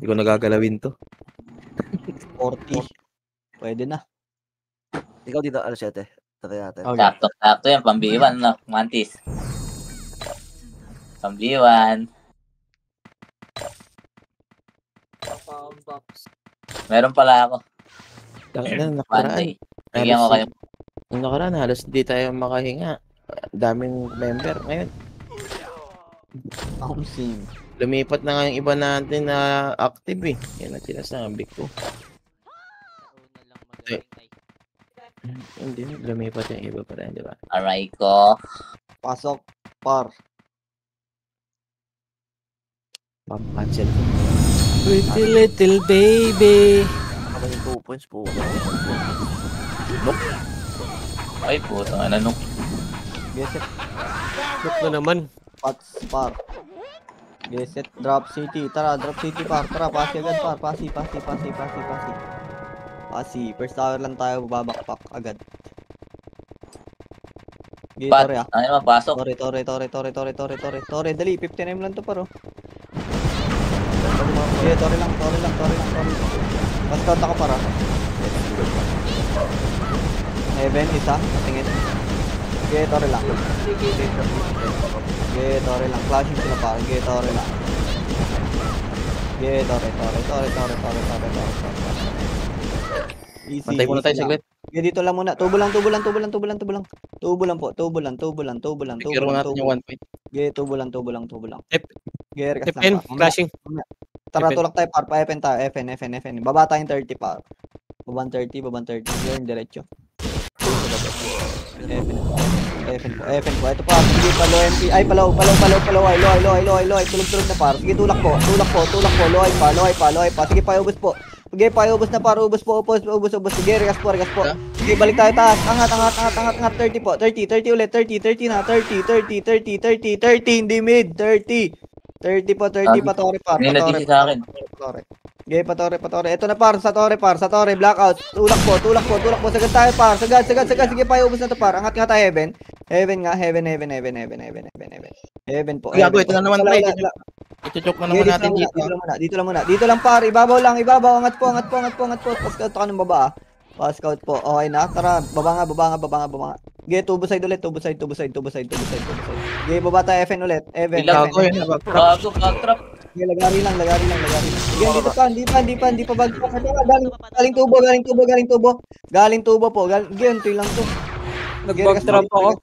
Hindi ko nagagalawin to. 40. Pwede na. Ikaw dito, alas 7. Try natin. Okay. Sakto yan, pambiwan, no? Mantis. Pambiwan. Meron pala ako. Nakaraan. Monday. Bigyan ko kayo. Yung nakaraan, halos hindi tayo makahinga. Daming member. Ngayon, Sim. lumipat na nga yung iba natin na active eh. Yan ang sinasabi ko. Hindi, lumipat yung iba pa rin, di ba? Aray ko. Pasok. Par. Pampansel ko. Pretty little baby. Ako yung 2 points po. Ay, puto. Ano nung? Geset. Look na naman. Pats. Par. Geset. Drop city. Tara, drop city par. Tara, pasi agad par. Pasi. First tower lang tayo, babakpak agad. Gigi, Pat, Tore ah. ano naman, pasok. Tore, dali. 15M lang to paro. Gigi, Tore lang. Pascout ako para. Heaven, isa. Tingin. Gigi, Tore lang. Flashing sila para. Gigi, Tore lang. Gigi, Tore. Easy. Pantay muna tayo saglit. Okay, dito lang muna. Tubo lang. Tubo lang po. Secure natin yung 1 point. Okay, tubo lang. F- Okay, rekas FN, lang pa. flashing. Tara, FN. tulak tayo par. Pa-FN tayo. FN. Baba tayong 30 par. Babang 30. Yun, diretso. FN po. Ito pa. Sige, palo MP. Ay, palaw. Loy. Tulog na par. Sige, tulak po. Loy pa. Sige, paubos po. Sige, paubos na par. Ubos. Sige, rekas po. Sige, balik tayo taas. Angat. 30 po. 30 ulit. 30 na. 30. Hindi mid. 30 po. Patore par. Hindi na DC sa akin. Okay, patore. Ito na par. Sa torre. Blackout. Tulak po. Sagad tayo par. Sagad. Sige, paubos na to par. Angat nga tayo heaven. Heaven po. Gago, ito na naman pre. Ito-choke na naman natin dito. Dito lang muna. Dito lang par. Ibabaw. Angat po. Pascout ka ng baba ah. Pascout po. Okay na. Tara. Baba nga. Okay, tubo side ulit. Tubo side. Okay, baba tayo FN ulit. Gago yun. Bago, backtrap. Okay, lagari lang. Okay, dito pa. Hindi pa bagpak. Galing tubo po. Ganito lang to. Nag-backtrap ako.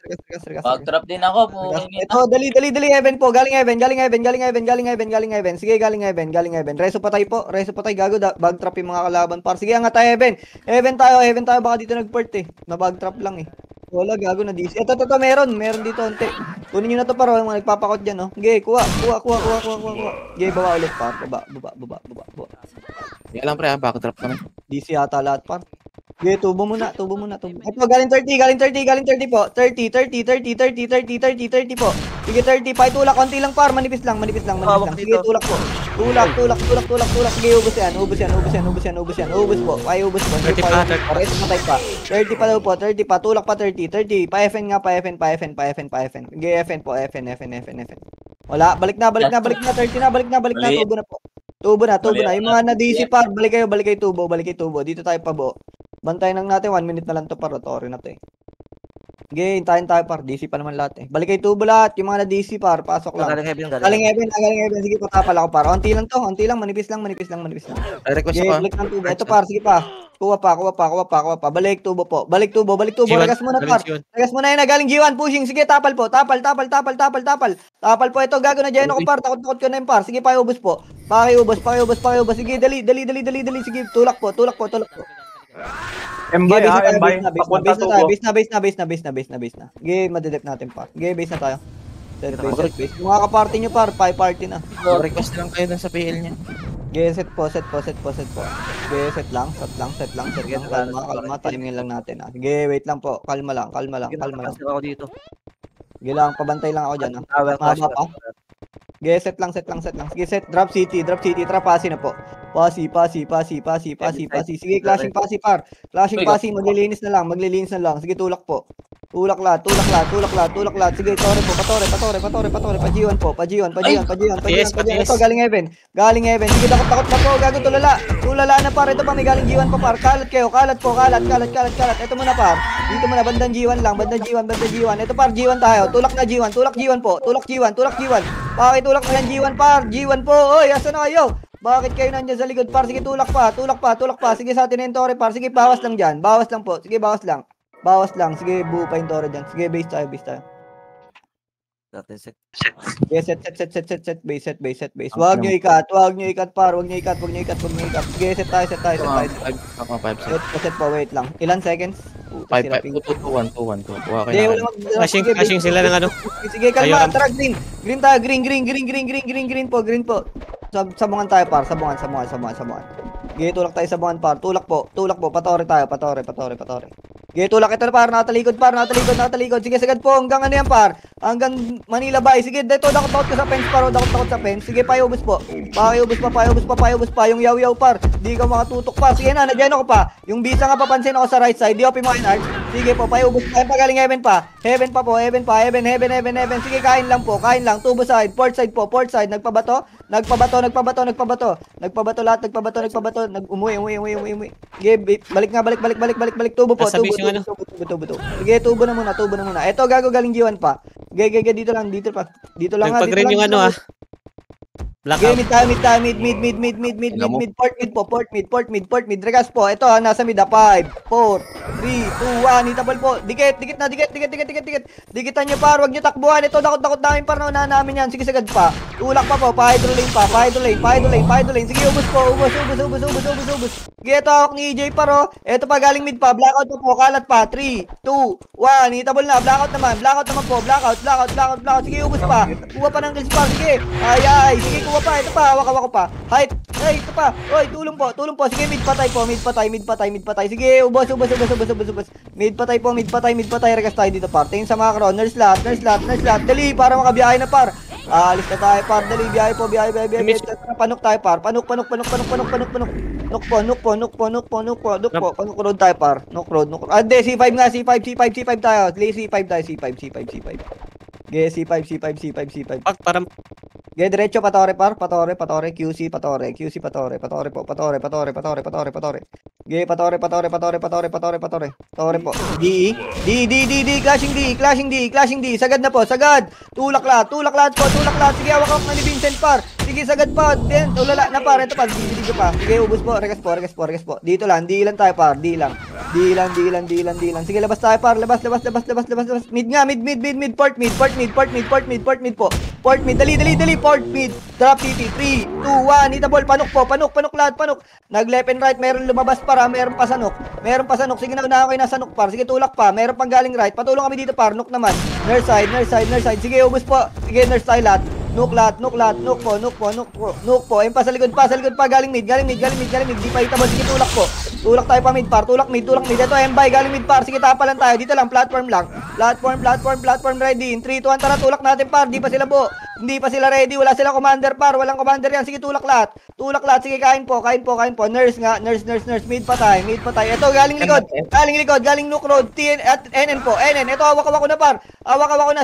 Backtrap din ako po. Ito, dali, heaven po. Galing heaven. Sige, galing heaven. Reso patay po. Gago, bagtrap yung mga kalaban par. Sige, angat tayo heaven. Heaven tayo. Baka dito nag-port eh. Na-bagtrap lang eh. Wala, gago na DC. Ito, meron dito. Unti. Kunin nyo na to par. Mga nagpapakot dyan, no? Okay, kuha. Okay, baba ulit par. Baba. Kaya lang pre, backdrop kami. DC ata lahat par. Okay, tubo muna. Ito, galing 30 po. 30 po. Sige, 30. Paitulak, konti lang par. Manipis lang. Sige, tulak po. Tulak. Sige, ubos yan. Ubos po. Ubos po. 30 pa. Rest matay pa. 30 pa daw po. 30 pa. Tulak pa 30. Pa-FN nga. Pa-FN. Sige, FN po. FN. Wala. Balik na. 30 na. Balik na. Tubo na. Yung mga na-DC par. Balik kayo tubo. Dito tayo pa bo. Bantayan lang natin, 1 minute na lang to para Tori na to eh. Okay, hintayin tayo par, DC pa naman lahat eh. Balik kayo tubo lahat, yung mga na-DC par, pasok lang. Galing heaven. Galing heaven, sige patapal ako par. Unti lang, manipis lang. Request Okay, ako. balik ng tubo. Ito par, sige pa. Kuha pa. Balik tubo po. Regas muna par. Regas muna yun, galing G1, pushing. Sige, tapal po. Tapal po, ito, gago na dyan ako par. Takot ko na yung par. Sige, pakiubos po. Pakiubos. Sige, dali. Sige, tulak po. Mbay papunta tubo. Base na. Okay, madedep natin pa. Okay, base na tayo. Set base. Kung makaparty nyo par, party na. Request lang kayo dun sa PL niya. Okay, set po. Okay, set lang. Kalma. Timing lang natin ah. Okay, wait lang po. Kalma lang. Ako dito. Okay lang, pabantay lang ako dyan ah. Mahaba pa. Okay, set lang. Sige, set. Drop city. Trapasi na po. Pasi. Sige, clashing pasi par. Clashing pasi, maglilinis na lang. Sige, tulak po. Tulak lahat. Sige, tore po, patore. Pajiwan. Yes. Ito, galing Heaven. Sige, takot na po. Gago, tulala na par. Ito pa, may galing G1 pa par. Kalat kayo, kalat. Ito muna par. Dito muna, bandang G1 lang. Ito par, G1 tayo. Tulak G1 po. Tulak G1. Bakit tulak na yan G1 par? G1 po. Oy, asan na kayo? Bakit kayo nandiyan sa likod par? Sige, tulak pa. Sige, sa atin yung tore par. Sige, bawas lang dyan. Bawas lang po. Sige, bawas lang. Sige, buo pa yung tore dyan. Sige, base tayo. 13 sec. Sige, set. Base. Huwag nyo ikat par. Huwag nyo ikat. Sige, set tayo. Set po, wait lang. Ilan seconds? 5, 2, 1. Hindi, wala Flashing sila ng ano. Sige, kalma. Ayun. Tara, green tayo. Green po. Sabungan tayo, par. Sabungan. Sige, tulak tayo sabungan, par. Tulak po. Patore tayo. Patore. Sige, tulak ito na, par. Natalikod. Sige, sagad po. Hanggang ano yan, par. Hanggang Manila Bay. Sige, dito, dakot ka sa fence, par. Dakot sa fence. Sige, paiubos po. Paiubos pa. Yung yaw, par. Di ka makatutok pa. Sige na, nadyan ako pa. Yung bisa nga papansin ako sa right side. Di open mo kayo, Nards. Sige po, paiubos pa. Galing Heaven pa. Heaven. Sige, kain lang. Tubo side. Port side. Nagpabato lahat. Umuwi. Sige, balik. Tubo po. Sasabihin yung ano. Tubo. Sige, tubo na muna. Ito, gago galing G1 pa. Dito lang. Dito lang. Nagpag-green yung ano ah. Okay, Blackout. mid. Regas po. Ito, nasa mid. 5, 4, 3, 2, 1. Hitable po. Dikit. Dikitan nyo, par. Huwag nyo takbuhan. Ito, dakot namin, par. Naunahan namin yan. Sige, sagad pa. Tulak pa po. Pa-hydro lane. Sige, ubos po. Ubos. Sige, ito, hawak ni EJ, par. Ito pa, galing mid pa. Blackout pa po. Kalat pa. 3, 2, 1. Hitable na. Blackout naman po. Blackout. Sige, ubos pa. Kuha pa ng kills, par. Sige. Ay. Sige, kuha pa. Ito pa. Hawak pa. Height. Ay, ito pa. Oy, tulong po. Sige, mid patay po. Sige, ubos. Mid patay. Regas tayo dito, par. Tingin sa macro. Nurse lot. Dali, para makabiyahe na, par. Alis na tayo, par. Dali, biyahe po. Panok tayo, par. Panok. Nuk po. Panok road tayo, par. Nuk road. Hindi, C5 nga. C5 tayo. C5 tayo. C5. Okay, C5. Parang Okay, diretso, patore, par. Patore. QC, patore. Patore. Okay, patore. Patore po. D. Clashing D. Sagad na po. Tulak lahat po. Sige, hawak na ni Vincent, par. Sige, sagad pa. Ulala na, par. Ito pa. Dito pa. Sige, ubos po. Regas po. Dito lang. D lang tayo, par. D lang. Sige, labas tayo, par. Labas. Mid nga. Mid. Port mid po. Port mid. Dali. Port mid. Drop TT. 3, 2, 1. Hitable. Panok lahat. Nag left and right. Meron lumabas para. Meron pa sanok. Sige, naunahan ko yung nasa nok, par. Sige, tulak pa. Meron pang galing right. Patulong kami dito, par. Nok naman. Nurse side. Sige, ubos po. Sige, nurse tayo lahat. Nuk po. Ayun pa sa likod pa. Galing mid. Di pa hitable. Sige, tulak po. Tulak tayo pa mid, par. Tulak mid. Ito, M-by. Galing mid, par. Sige, tapalan tayo. Dito lang. Platform lang. Platform ready. In 3, 2, 1. Tara, tulak natin, par. Di pa sila ready. Wala silang commander, par. Walang commander yan. Sige, tulak lahat. Sige, kain po. Nurse nga. Nurse. Mid pa tayo. Ito, galing likod. Galing Nook Road. At NN po. Ito, hawak ko na, par.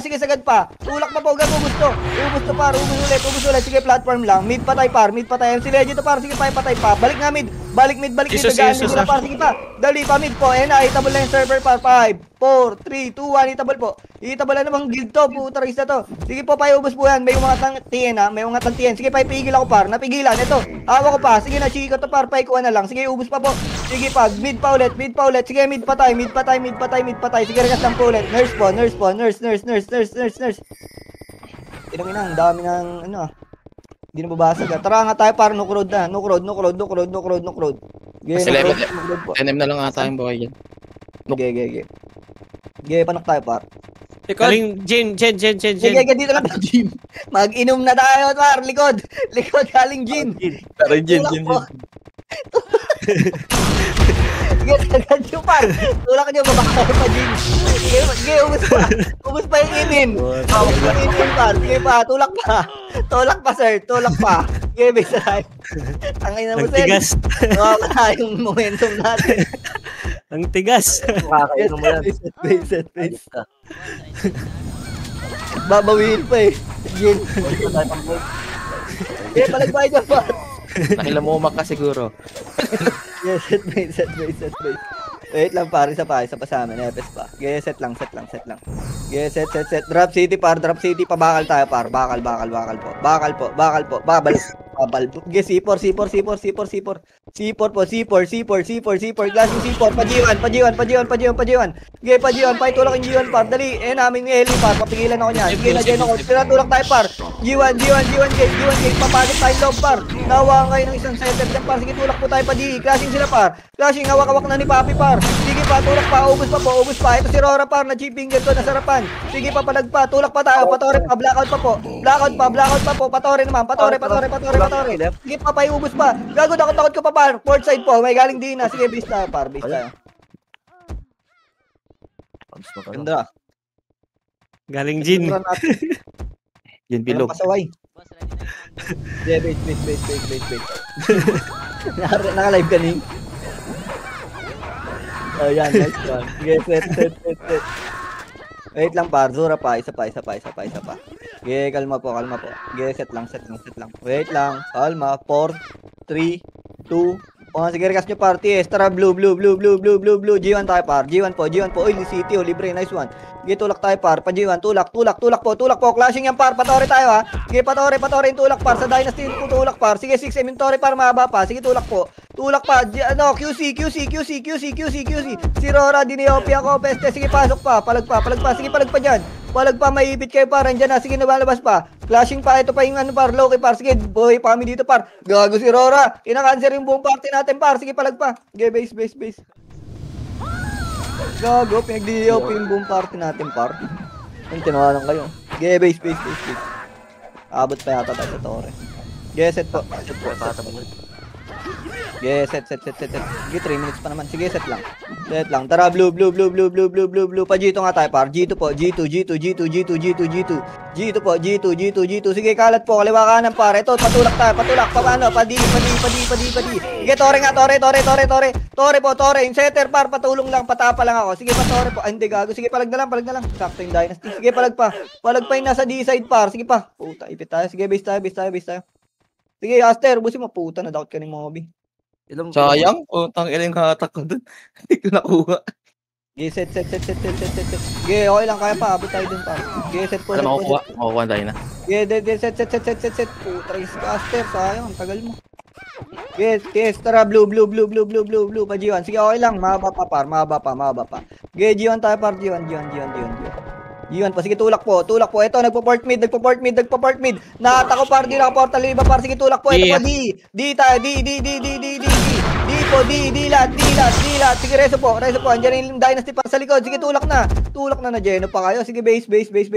Sige, sagad pa. Tulak pa po. Ubus to, par. Ubus ulit. Sige, platform lang. Mid pa tayo, par. MC Legend to, par. Sige, patay pa. Balik nga mid. Balik mid. Jesus, Par. Sige pa. Dali pa mid po. Hitable na yung server, par. 5, 4, 3, 2, 1. Hitable po. Hitable na namang guild to. Puta rin to. Sige po, paiubos po yan. May mga TN. Sige, paipigil ako, par. Napigilan. Ito. Hawak ko pa. Sige, na-chika to, par. Paikuha na lang. Sige, ubos pa po. Sige pa. Mid pa ulit. Sige, mid pa tayo. Sige, regas lang po ulit. Nurse. Ang dami ng ano. Hindi na babasag. Tara nga tayo, par. Nook road na. Nook road. Kasi level 10M na lang ata yung buhay yan. Okay. Panok tayo, par. galing Jin. Sige, dito lang tayo, Jin. Mag-inom na tayo, par. Likod, galing Jin. Tara, Jin. Sige, sagad nyo, par. Tulak nyo, babakay pa, Jin. Sige, ubus pa yung inin. Ubus pa yung inin, par. Sige pa, tulak pa, sir. Sige, base na tayo. Tangay na mo, Ang Sel. tigas. Nakakala yung momentum natin. Ang tigas. Makakainom mo yan. Base. Babawiin pa eh. Jin. Palagpay ka pa. Nakilamumak ka siguro. Yes, set base. Wait lang pare, isa pa sa amin, FS pa. Set lang. Set. Drop city, pabakal tayo par. Bakal po. Babal. C4. C4 po. Klaseng C4, pajiwan. Pajiwan, tulak yung G1 par. Dali, namin ni Eli par, papigilan ako niyan. Sige na dyan ako, tulak tayo par. G1 gate, papagit tayo loob par. Nawaan kayo ng isang setup dyan par. Sige, tulak po tayo pa di. Klaseng sila par. Klaseng hawak-hawak na ni Papi par. Sige pa, tulak pa, ubus pa. Ito si Rora par, na G-finger to, nasarapan. Sige pa, palag pa, tulak pa tayo, patore pa, blackout pa po, patore naman, patore. Sige pa, ubus pa. Gago, takot ko pa par, port side po, may galing din na. Sige, base tayo par, base tayo. Ganda. Galing Jin. Jin bilog. Pasaway. Yeah, base. Naka-live ka ning. Oh, yan, nice one. Sige, set. Wait lang par, Zura pa, isa pa. Sige, kalma po. Sige, set lang. Wait lang, kalma, 4, 3, 2, 1. Sige, recast nyo par, TS, tara, blue. G1 tayo par, G1 po. Uy, City, libre, nice one. Sige, tulak tayo par, pa G1, tulak po. Clashing yan par, patore tayo ha. Sige, patore yung tulak par, sa Dynasty po tulak par. Sige, 6 inventory par, mahaba pa. Sige, tulak pa, QC. Si Rora, diniopi ako, peste. Sige, pasok pa, palag pa. Sige, palag pa dyan. Palag pa, maipit kayo par, andyan na. Sige, nabalabas pa. Flashing pa, ito pa yung ano par, low kay par. Sige, boy pa kami dito par. Gago si Rora. Kina-cancer yung buong party natin par. Sige, palag pa. Sige, base. Gago, pinag-DOP yung buong party natin par. Yung tinawalan kayo. Sige, base. Abot pa yata tayo sa tore. Sige, set po. Sige, set. Sige, 3 minutes pa naman. Sige, set lang. Tara, blue. Pa G2 nga tayo par. G2 po. G2 po. G2. Sige, kalat po. Kaliwa kanan par. Ito, patulak tayo. Paano? Padi. Sige, tore nga. Tore po. Yung setter par. Patulong lang. Patapa lang ako. Sige, patore po. Ay, hindi gago. Sige, palag na lang. Sakto yung Dynasty. Sige, palag pa yung nasa D-side par. Sige pa. Puta, ipit tayo. Sige, base tayo. Sige, Aster. Busi mo. Puta, na-doubt ka ni Moby. Sayang, utang ilang hatak ko dun. Hindi ko nakuha. Sige, set. Sige, okay lang, kaya pa, abot tayo dun pa. Sige, set po. Alam mo, makukuha tayo na. Sige, set. Puta, Aster, sayang, ang tagal mo. Sige, tara, blue, pa G1. Sige, okay lang, mahaba pa par, mahaba pa. Sige, G1 tayo par, G1 pa, sige, tulak po. Ito, nagpo-port mid. Nakatako par, di nakaportal iba par. Sige, tulak po. Ito pa, D lahat. Sige, reso po. Andiyan yung Dynasty par sa likod. Sige, tulak na na Geno pa kayo. Sige, base.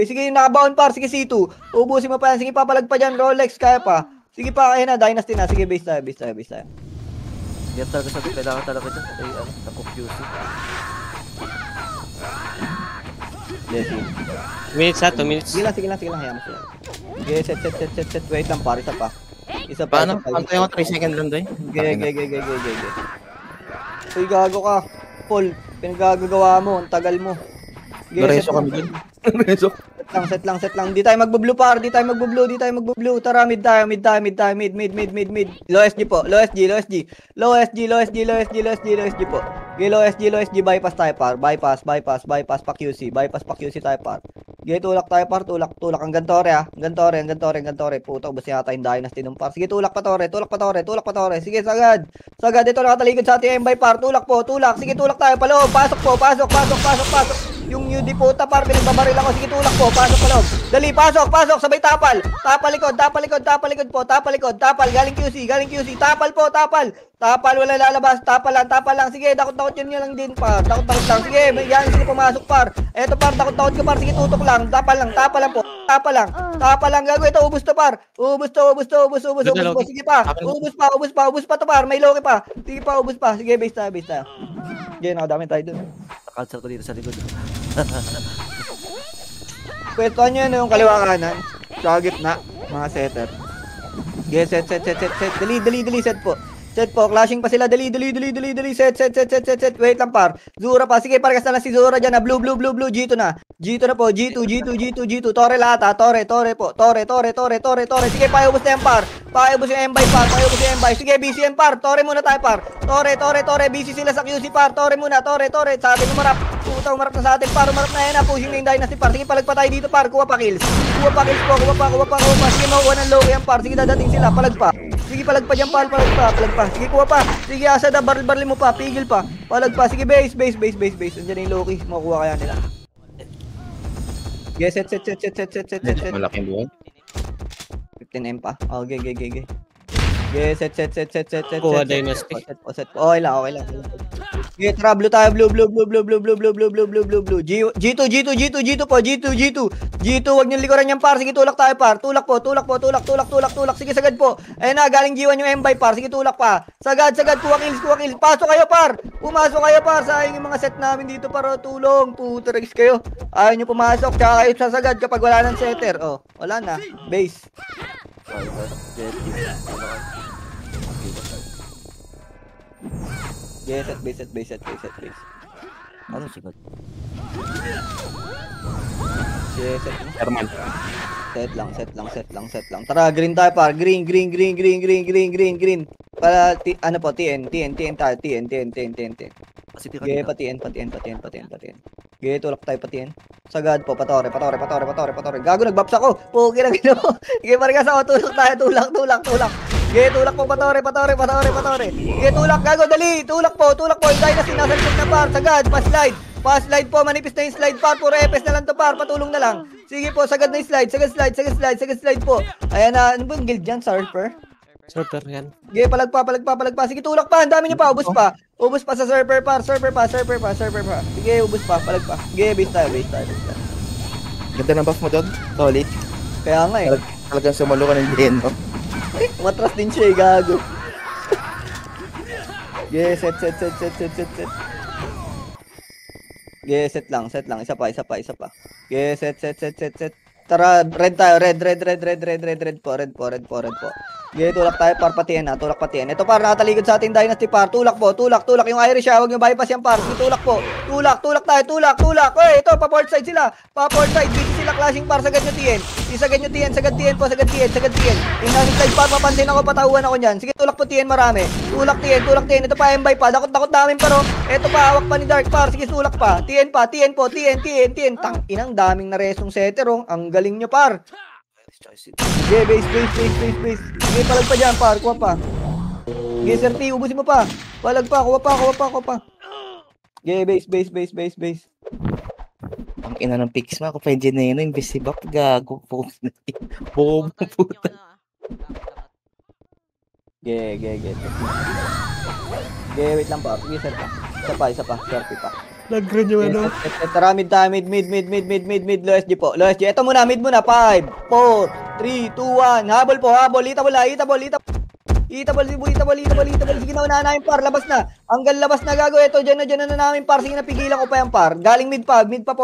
Sige, nakabaon par. Sige, C2. Ubusin mo pa yan. Sige, papalag pa dyan. Rolex, kaya pa. Sige pa, ayun na, Dynasty na. Sige, base tayo. Yan talaga sabi, kailangan talaga dyan. Napop-QC. Yes, Minutes 2 minutes. Sige lang, hayaan mo sila. Sige, set. Wait lang par, isa pa. Paano? Pantay mo 3 seconds lang doon. Ge. Uy, gago ka. Paul, pinagagagawa mo, ang tagal mo. Reso kami dun. Reso. Set lang. Di tayo magbo-blue par, di tayo magbo-blue. Tara, mid tayo. Mid. Low SG po. Low SG po. Okay, low SG, bypass tayo par. Bypass pa QC tayo par. Okay, tulak tayo par, tulak. Ang gantore ha. Gantore. Puta, ubos yata yung Dynasty ng par. Sige, tulak pa tore. Sige, sagad. Ito nakatalikod sa ating by par. Tulak. Sige, tulak tayo. Paloob. Pasok. Yung UD puta par, pinagbabaril ako. Sige, tulak po. Pasok pa loob. Dali, pasok. Sabay tapal. Tapal likod. Galing QC. Tapal. Wala lalabas. Tapal lang. Sige, takot yun lang din par. Takot lang. Sige, yan sila pumasok par. Eto par, takot ka par. Sige, tutok lang. Tapal lang po. Tapal lang. Gago, ito, ubus to par. Ubus. Sige pa. Ubus pa to par. May loki pa. Sige pa, ubus pa. Sige, base tayo. Sige, nakadami tayo dun. Nakansel ko dito sa likod. Pwetuhan nyo yun yung kaliwa kanan. Sa gitna, mga setter. Sige, set. Dali, set po. Set po, clashing pa sila. Dali. Set. Wait lang, par. Zura pa. Sige, parehas na lang si Zura dyan na. Blue. G2 na. G2 na po. G2. Tore lahat ha. Tore po. Tore. Sige, paubos na yan, par. Paubos yung M-Buy, par. Sige, BCM, par. Tore muna tayo, par. Tore. Busy sila sa QC, par. Tore muna. Tore. Sa atin umarap. Puta, umarap na sa atin, par. Umarap na yan ha. Pushing na yung Dynasty, par. Sige, palag pa tayo dito, par. Kuha pa kills po. Kuha pa. Sige, makuha ng low yan, par. Sige, dadating sila. Palag pa. Sige, palag pa dyan, par. Palag pa. Sige, kuha pa. Sige, Asad, baril mo pa. Pigil pa. Palag pa. Sige, base. Andiyan yung Loki. Makukuha kaya nila. Sige, set. Malaking buwan. 15M pa. Okay. Sige, set. Kuha Dynasty. Set. Okay lang. Sige, tara, blue tayo. Blue. G2 po. G2, wag niyong likuran yan, par. Sige, tulak tayo, par. Tulak. Sige, sagad po. Ayun na, galing G1 yung M-Buy, par. Sige, tulak pa. Sagad. Kuha kills. Pasok kayo, par. Pumasok kayo, par. Sayang yung mga set namin dito, para tulong. Puta, regis kayo. Ayaw nyo pumasok. Tsaka kayo sasagad kapag wala ng setter. Oh, wala na. Base. Base. Ano sigat? Set. Herman. Set lang. Tara, green tayo, par. Green. Para, ano po, TN tayo. TN. City Sige, kanina. patiin. Sige, tulak tayo patiin. Sagad po, patore. Gago, nagbaps ako. Pugi na gino. Sige, marigas ako. Tulak. Sige, tulak po, patore. Sige, tulak, gago, dali. Tulak po. Yung Dynasty nasa likod na, par. Sagad, pa-slide po. Manipis na yung slide, par. Puro epes na lang to, par. Patulong na lang. Sige po, sagad na yung slide. Slide po. Ayan na, ano ba yung guild dyan, Surfer? Surfer yan. Sige, palag pa. Sige, tulak pa. Ang dami niyo pa. Ubus pa sa Surfer pa. Surfer pa. Sige, ubus pa. Palag pa. Sige, base tayo. Ganda ng buff mo doon. Solid. Kaya nga eh. Talagang sumalo ka ng Leno. Matras din siya eh, gago. Sige, set. Sige, set lang. Isa pa. Sige, set. Tara, red tayo. Red po. Sige, tulak tayo, par, patiin. Ito, par, nataligod sa ating Dynasty, par. Tulak. Yung Irish, huwag nyo bypass yan, par. Sige, tulak po. Tulak tayo. Oy, ito, pa-port side sila. Busy sila, clashing, par. Sagad nyo TN. Sagad TN po. Yung nasa slide, par, mapansin ako, patauhan ako nyan. Sige, tulak po TN, marami. Tulak TN. Ito pa, M-Buy pa. Dakot namin, pero ito pa, hawak pa ni Dark, par. Sige, tulak pa. TN po. Tang, inang daming naresong setter, oh. Ang galing nyo, par. Sige, base. Sige, palag pa dyan, par. Kuha pa. Sige, Sir T, ubusin mo pa. Palag pa, kuha pa. Sige, base. Ang ina ng pics mo. Ako pa yung Geneno. Invisible. Gago po. Bobo puta. Sige, wait lang pa. Sige, Sir pa. Isa pa. Sir T pa. Nag-green yung ano. Tara, mid tayo. Mid. Low SG po. Ito muna, mid muna. 5, 4, 3, 2, 1. Habol po. Itabol. Sige na, unahan namin, par. Labas na. Hanggang labas na, gago. Ito, dyan na namin, par. Sige na, pigilan ko pa yan, par. Galing mid pa. Mid pa.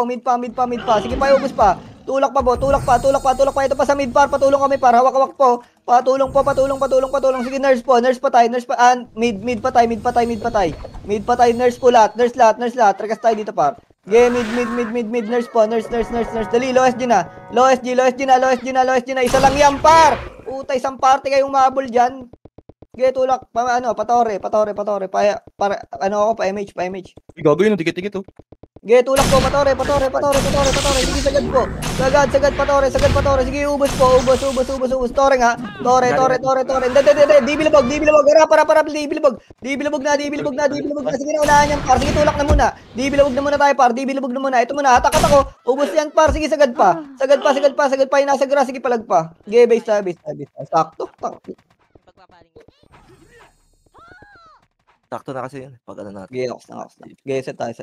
Sige pa, ubus pa. Tulak pa. Ito pa sa mid, par. Patulong kami, par. Hawak po. Patulong. Sige, nurse pa tayo. Mid pa tayo. Nurse po lahat. Tragas tayo dito, par. Sige, mid. Nurse po. Nurse. Dali, low SG na. Isa lang yan, par. Puta, isang party kayong mahabol dyan. Sige, tulak. Patore. Para, ako, pa MH. Gago yun. Dikit oh. Sige, tulak po. Patore. Sige, sagad po. Sagad, patore. Sige, ubos. Tore nga. Tore. Dibilibog. Para. Dibilibog na. Sige na, unahan yan, par. Sige, tulak na muna. Dibilibog na muna tayo, par. Ito muna, hatak ako. Ubos yan, par. Sige, sagad pa. Yung nasa grass. Sige, palag pa. Sige, base tayo. Sakto. Sakto na kasi yun. Pag ano natin. Sige, ox na. Sige, set tayo.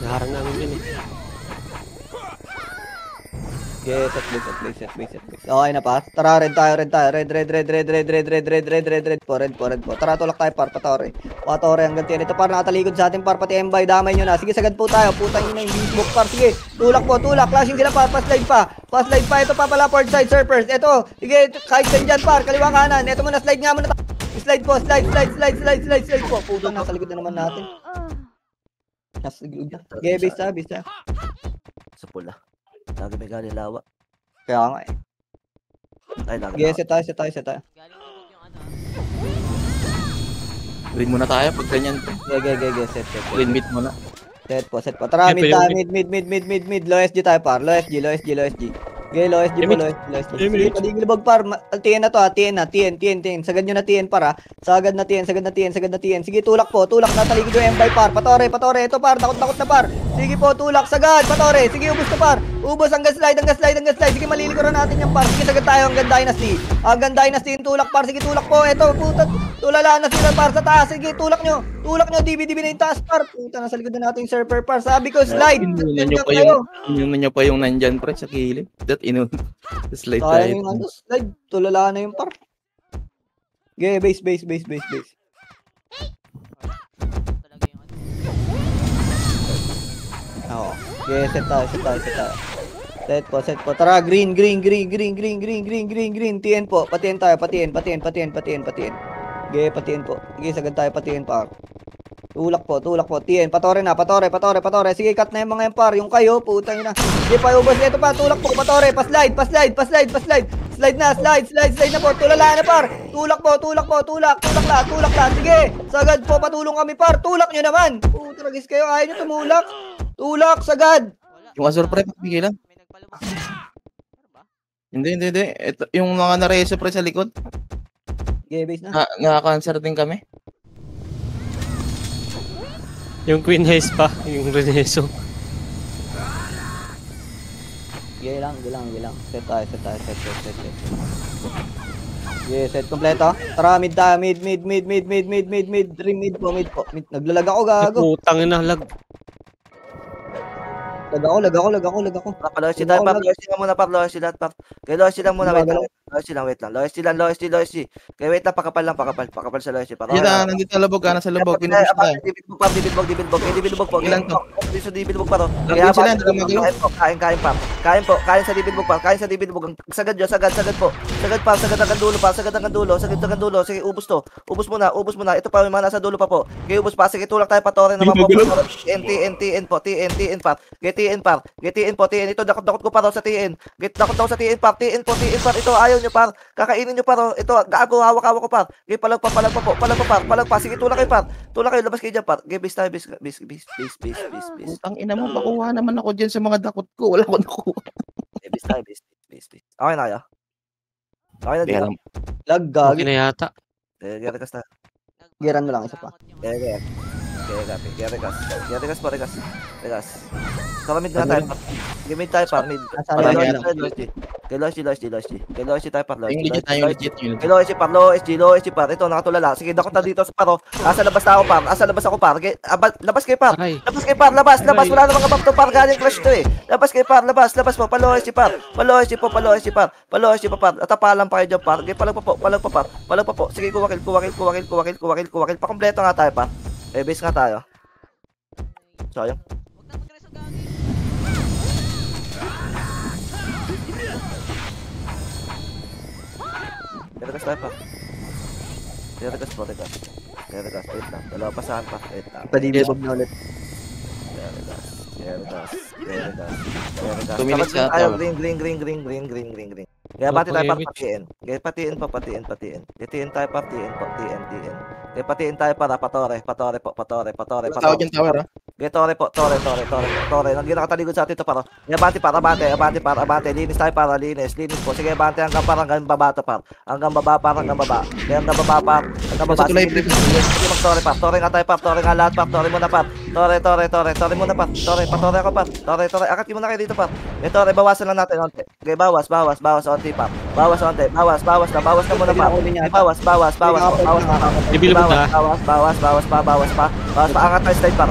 Naharang namin yun eh. Yes, set base. Okay na pa. Tara, red tayo. Red. Red po. Tara, tulak tayo par, patore. Hanggang tiyan. Ito par, nakatalikod sa atin par, pati Mbay, damay nyo na. Sige, sagad po tayo. Putang ina yung beatbook par. Sige, tulak. Flashing sila par, paslide pa. Ito pa pala, port side surfers. Ito, sige, kahit dyan par, kaliwa kanan. Ito muna, slide nga muna. Slide po. Putang, nasa likod na naman natin. Nasa likod na. Okay, base. Sa pula. Lagi may galing lawa. Kaya nga eh. Ay, lagi Okay, lawa. set tayo. Green muna tayo pag ganyan. Okay, set. Green meet muna. Set po. Tara, mid tayo, mid. Low SG tayo par. Low SG. Okay, low SG po. Sige, padigilbog par. TN na to ha. TN. Sagad nyo na TN par ha. Sagad na TN. Sige, tulak. Nataligid yung M by par. Patore. Ito par. Takot na par. Sige po, tulak. Sagad. Patore. Sige, ubos na par. Ubos hanggang slide. Sige, malilikuran natin yung par. Sige, sagad tayo hanggang dynasty. Tulak par. Sige, tulak po. Ito, puta. Tulala na sila par sa taas. Sige, tulak nyo. DB na yung taas par. Puta, nasa likod na natin yung surfer par. Sabi ko, slide. Inunan nyo pa yung nandyan pre sa kilid. Slide Kaya tayo. yung slide. Tulala na yung par. Okay, base. Oo. Okay, set tayo. Set po. Tara, green. TN po. Patiin tayo. Patiin. Okay, patiin po. Sige, sagad tayo patiin par. Tulak po. TN. Patore. Sige, cut na yung mga yan par. Yung kayo, putang ina. Sige, paubos. Ito pa, tulak po. Patore. Paslide. Slide na po. Tulala na par. Tulak lang. Sige, sagad po. Patulong kami par. Tulak nyo naman. Puta, ragis kayo. Ayaw nyo tumulak. Tulak, sagad. Yung Azure pre, bigay lang. Hindi. Ito, yung mga nareso pre sa likod. Okay, base na. Nga-cancer din kami. Yung Queen Haze pa, yung Reneso. Okay lang. Set tayo. Okay, set kompleto. Tara, mid tayo. Mid. Mid po. Naglalag ako, gago. Putang ina, lag. Lag ako. Low SG tayo par. Low SG lang muna par. Low SG lahat par. Okay, low SG lang muna. Wait lang. Low SG lang. Okay, wait lang. Pakapal sa low SG par. Nandito sa lubog, nasa lubog. Pinupush tayo. Dibilbog po. Ilan to? Dito dibilbog pa to. Lagyan sila, nagmagalaw. Kain par. Kain sa dibilbog par. Sagad po. Sagad hanggang dulo. Sige, ubos muna. Ito pa may mga nasa dulo pa po. Okay, ubos pa. Sige, tulak tayo patore naman po. TN po. TN par. TN po. TN ito, dakot ko pa raw sa TN. Dakot daw sa TN par. TN par. Ito, ayaw nyo par. Kakainin nyo par. Ito, gago, hawak ko par. Okay, palag pa. Sige, tulak kayo par. Labas kayo dyan par. Okay, base tayo. Putang ina mo, makuha naman ako dyan sa mga dakot ko. Wala ko nakuha. Base tayo. Okay na kaya? Okay na dito. Lag, Okay gagi. na yata. Rekas na. Giran mo lang, isa pa. Rekas. Karamid na tayo. Gimid tayo par. Mid. Low SG tayo par. Yung legit. Low SG par. Ito, nakatulala. Sige, dakot na dito sa paro. Asa labas ako par. Labas kayo par. Aray. Labas. Wala namang kabab to par. Galing crush to eh. Labas kayo par. Labas po. Palo SG par. Palo SG pa par. Atapalan pa kayo dyan par. Okay, palag pa po. Sige, kuwakil. Pakompleto nga tayo par. Base nga tayo. Sayang. Rekas tayo pa. Rekas. Wait lang. Dalawa pa saan pa. Wait lang. Padibibog na ulit. Rekas. 2 minutes Tapos na tayo. to. Green. Kaya pati tayo para patiin. Kaya patiin. Patiin tayo para TN. Kaya patiin tayo para patore. Tawag yung tower ha. Kaya tore. Nang ginakataligod sa atin ito para. Kaya abante. Linis tayo para linis po. Sige, abante hanggang baba to par. Hanggang baba. Kaya hanggang baba. Sa tulay pre. Sige, mag-tore par. Tore nga tayo par. Tore nga lahat par. Tore muna par. Tore muna par. Patore ako par. Tore. Akat mo na kayo dito par. Tore, bawasan lang natin onte. Okay, bawas onte par. Bawas na muna par. Bawas. Dibilbog na. Bawas pa. Angat ang slide par.